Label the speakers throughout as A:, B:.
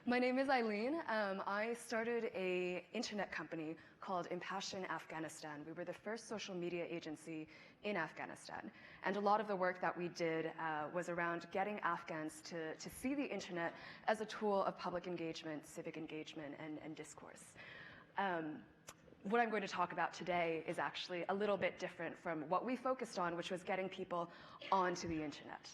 A: My name is Eileen. I started an internet company called Impassion Afghanistan. We were the first social media agency in Afghanistan. And a lot of the work that we did was around getting Afghans to see the internet as a tool of public engagement, civic engagement, and discourse. What I'm going to talk about today is actually a little bit different from what we focused on, which was getting people onto the internet.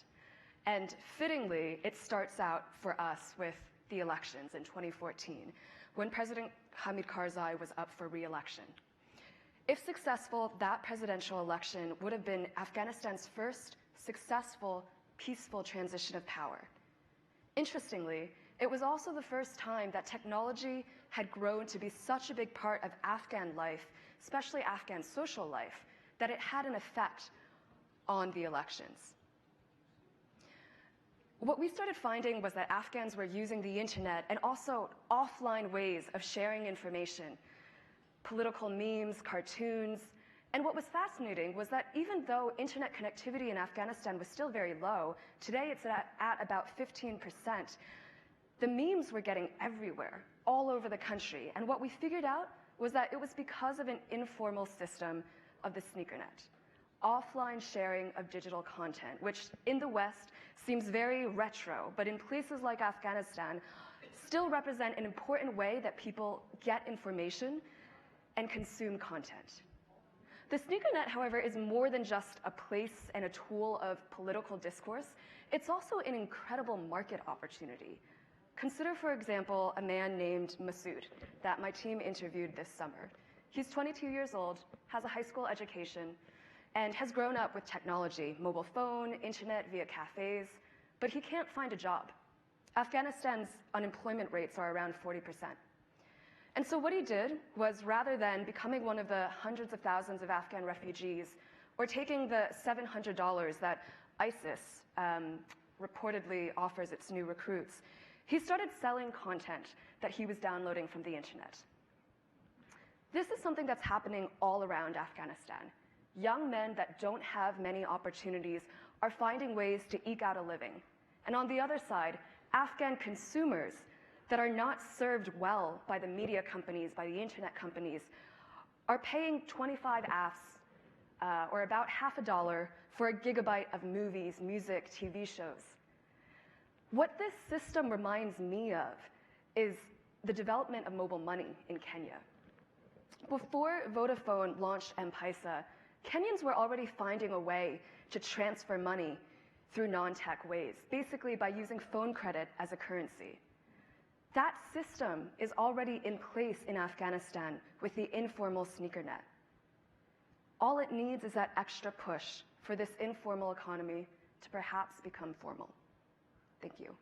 A: And fittingly, it starts out for us with the elections in 2014, when President Hamid Karzai was up for re-election. If successful, that presidential election would have been Afghanistan's first successful, peaceful transition of power. Interestingly, it was also the first time that technology had grown to be such a big part of Afghan life, especially Afghan social life, that it had an effect on the elections. What we started finding was that Afghans were using the internet and also offline ways of sharing information, political memes, cartoons. And what was fascinating was that even though internet connectivity in Afghanistan was still very low, today it's at about 15%, the memes were getting everywhere, all over the country. And what we figured out was that it was because of an informal system of the SneakerNet. Offline sharing of digital content, which in the West seems very retro, but in places like Afghanistan still represent an important way that people get information and consume content. The SneakerNet, however, is more than just a place and a tool of political discourse. It's also an incredible market opportunity. Consider, for example, a man named Masood that my team interviewed this summer. He's 22 years old, has a high school education, and has grown up with technology, mobile phone, internet, via cafes, but he can't find a job. Afghanistan's unemployment rates are around 40%. And so what he did was, rather than becoming one of the hundreds of thousands of Afghan refugees, or taking the $700 that ISIS reportedly offers its new recruits, he started selling content that he was downloading from the internet. This is something that's happening all around Afghanistan. Young men that don't have many opportunities are finding ways to eke out a living. And on the other side, Afghan consumers that are not served well by the media companies, by the internet companies, are paying 25 AFs, or about $50 for a gigabyte of movies, music, TV shows. What this system reminds me of is the development of mobile money in Kenya. Before Vodafone launched M-Pesa, Kenyans were already finding a way to transfer money through non-tech ways, basically by using phone credit as a currency. That system is already in place in Afghanistan with the informal SneakerNet. All it needs is that extra push for this informal economy to perhaps become formal. Thank you.